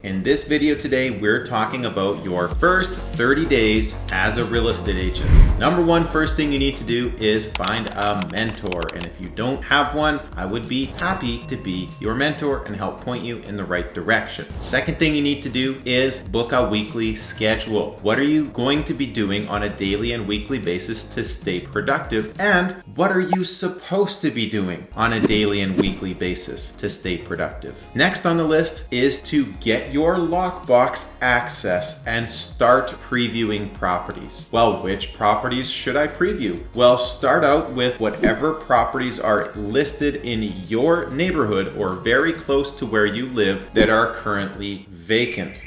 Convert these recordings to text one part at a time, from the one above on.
In this video today, we're talking about your first 30 days as a real estate agent. Number one, first thing you need to do is find a mentor. And if you don't have one, I would be happy to be your mentor and help point you in the right direction. Second thing you need to do is book a weekly schedule. What are you going to be doing on a daily and weekly basis to stay productive? And what are you supposed to be doing on a daily and weekly basis to stay productive? Next on the list is to get your LOCKBOX access and start previewing properties. Well, which properties should I preview? Well, start out with whatever properties are listed in your neighborhood or very close to where you live that are currently vacant.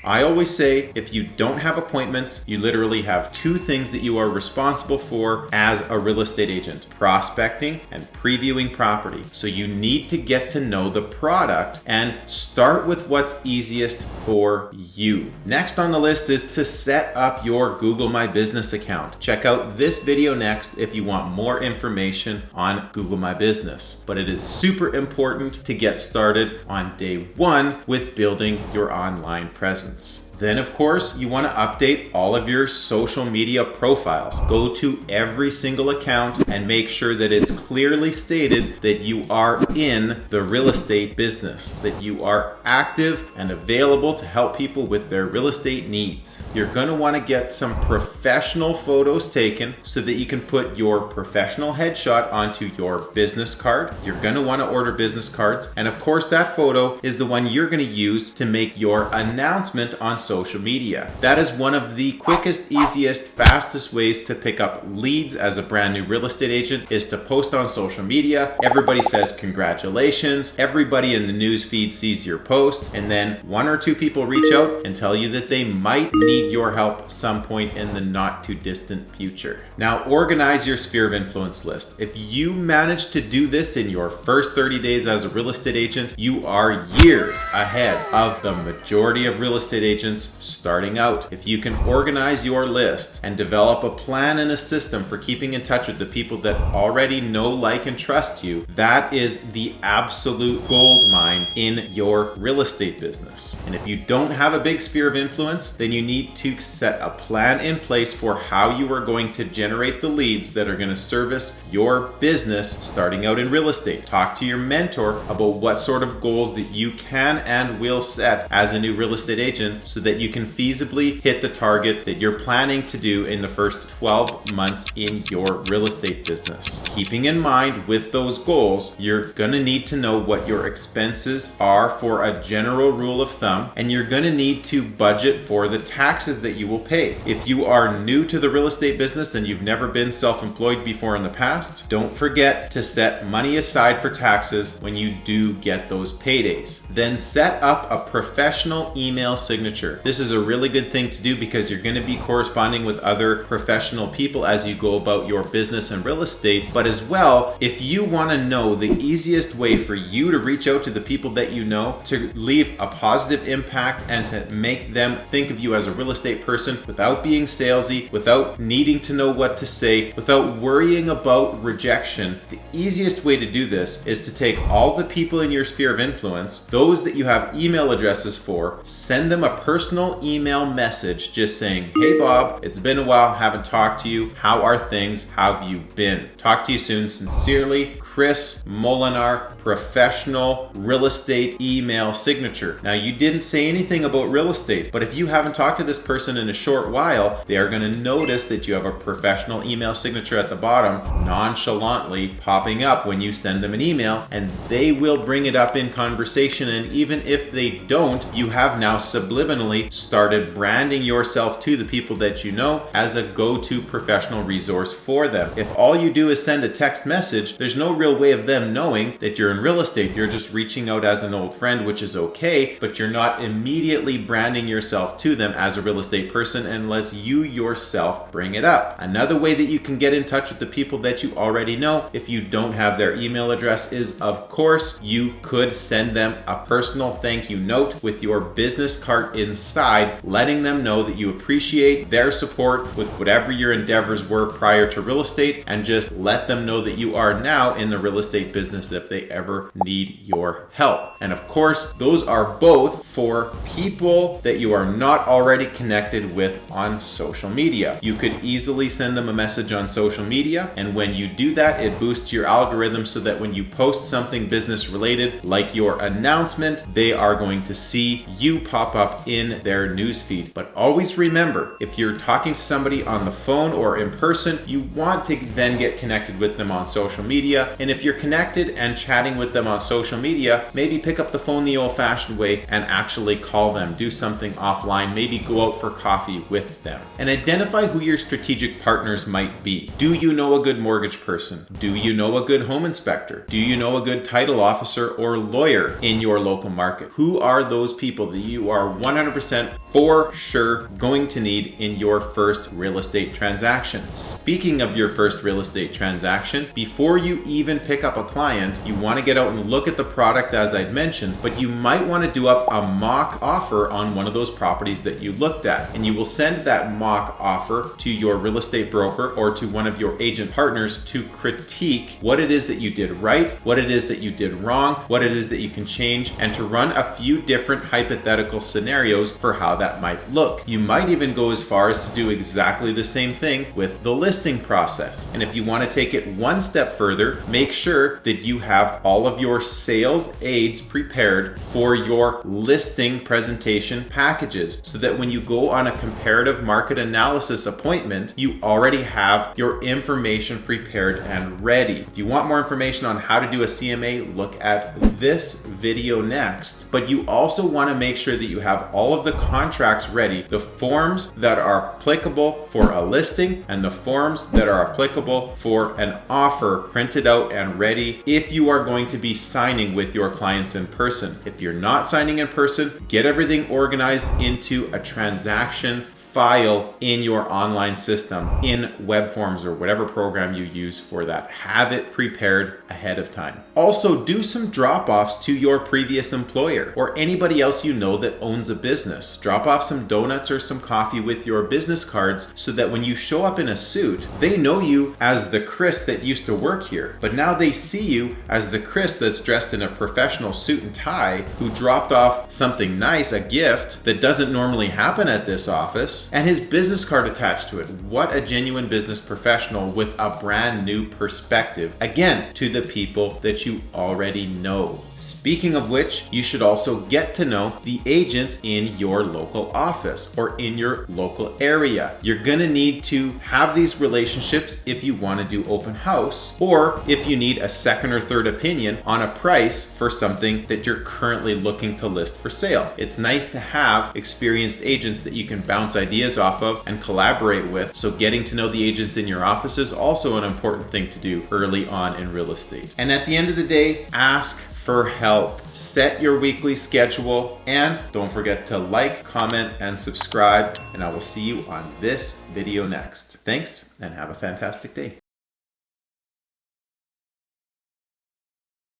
I always say if you don't have appointments, you literally have two things that you are responsible for as a real estate agent: prospecting and previewing property. So you need to get to know the product and start with what's easiest for you. Next on the list is to set up your Google My Business account. Check out this video next if you want more information on Google My Business. But it is super important to get started on day one with building your online presence. Then, of course, you want to update all of your social media profiles. Go to every single account and make sure that it's clearly stated that you are in the real estate business, that you are active and available to help people with their real estate needs. You're going to want to get some professional photos taken so that you can put your professional headshot onto your business card. You're going to want to order business cards. And of course, that photo is the one you're going to use to make your announcement on social media. That is one of the quickest, easiest, fastest ways to pick up leads as a brand new real estate agent is to post on social media. Everybody says congratulations. Everybody in the news feed sees your post, and then one or two people reach out and tell you that they might need your help some point in the not too distant future. Now, organize your sphere of influence list. If you manage to do this in your first 30 days as a real estate agent, you are years ahead of the majority of real estate agents starting out. If you can organize your list and develop a plan and a system for keeping in touch with the people that already know, like, and trust you, that is the absolute gold mine in your real estate business. And if you don't have a big sphere of influence, then you need to set a plan in place for how you are going to generate the leads that are going to service your business starting out in real estate. Talk to your mentor about what sort of goals that you can and will set as a new real estate agent so that you can feasibly hit the target that you're planning to do in the first 12 months in your real estate business. Keeping in mind with those goals, you're going to need to know what your expenses are for a general rule of thumb, and you're going to need to budget for the taxes that you will pay. If you are new to the real estate business and you've never been self-employed before in the past, don't forget to set money aside for taxes when you do get those paydays. Then set up a professional email signature. This is a really good thing to do because you're going to be corresponding with other professional people as you go about your business and real estate. But as well, if you want to know the easiest way for you to reach out to the people that you know, to leave a positive impact and to make them think of you as a real estate person without being salesy, without needing to know what to say, without worrying about rejection, the easiest way to do this is to take all the people in your sphere of influence, those that you have email addresses for, send them a personal email message just saying, "Hey Bob, it's been a while, haven't talked to you. How are things? How have you been? Talk to you soon. Sincerely, Chris Molinar, professional real estate email signature." Now, you didn't say anything about real estate, but if you haven't talked to this person in a short while, they are going to notice that you have a professional email signature at the bottom, nonchalantly popping up when you send them an email, and they will bring it up in conversation. And even if they don't, you have now subliminally started branding yourself to the people that you know as a go-to professional resource for them. If all you do is send a text message, there's no real way of them knowing that you're in real estate. You're just reaching out as an old friend, which is okay, but you're not immediately branding yourself to them as a real estate person unless you yourself bring it up. Another way that you can get in touch with the people that you already know, if you don't have their email address, is of course you could send them a personal thank you note with your business card inside, letting them know that you appreciate their support with whatever your endeavors were prior to real estate, and just let them know that you are now in the a real estate business if they ever need your help. And of course, those are both for people that you are not already connected with on social media. You could easily send them a message on social media, and when you do that, it boosts your algorithm so that when you post something business related, like your announcement, they are going to see you pop up in their newsfeed. But always remember, if you're talking to somebody on the phone or in person, you want to then get connected with them on social media. And if you're connected and chatting with them on social media, maybe pick up the phone the old-fashioned way and actually call them, do something offline, maybe go out for coffee with them. And identify who your strategic partners might be. Do you know a good mortgage person? Do you know a good home inspector? Do you know a good title officer or lawyer in your local market? Who are those people that you are 100% for sure going to need in your first real estate transaction? Speaking of your first real estate transaction, before you even pick up a client, you want to get out and look at the product as I'd mentioned, but you might want to do up a mock offer on one of those properties that you looked at. And you will send that mock offer to your real estate broker or to one of your agent partners to critique what it is that you did right, what it is that you did wrong, what it is that you can change, and to run a few different hypothetical scenarios for how that might look. You might even go as far as to do exactly the same thing with the listing process. And if you want to take it one step further, make sure that you have all of your sales aids prepared for your listing presentation packages so that when you go on a comparative market analysis appointment, you already have your information prepared and ready. If you want more information on how to do a CMA, look at this video next. But you also want to make sure that you have all of the contracts ready, the forms that are applicable for a listing and the forms that are applicable for an offer printed out and ready if you are going to be signing with your clients in person. If you're not signing in person, get everything organized into a transaction file in your online system, in web forms or whatever program you use for that. Have it prepared ahead of time. Also, do some drop-offs to your previous employer or anybody else you know that owns a business. Drop off some donuts or some coffee with your business cards so that when you show up in a suit, they know you as the Chris that used to work here, but now they see you as the Chris that's dressed in a professional suit and tie who dropped off something nice, a gift that doesn't normally happen at this office, and his business card attached to it. What a genuine business professional with a brand new perspective, again, to the people that you already know. Speaking of which, you should also get to know the agents in your local office or in your local area. You're gonna need to have these relationships if you want to do open house or if you need a second or third opinion on a price for something that you're currently looking to list for sale. It's nice to have experienced agents that you can bounce ideas off of and collaborate with, so getting to know the agents in your office is also an important thing to do early on in real estate. And at the end of the day, ask for help. Set your weekly schedule and don't forget to like, comment, and subscribe, and I will see you on this video next. Thanks and have a fantastic day.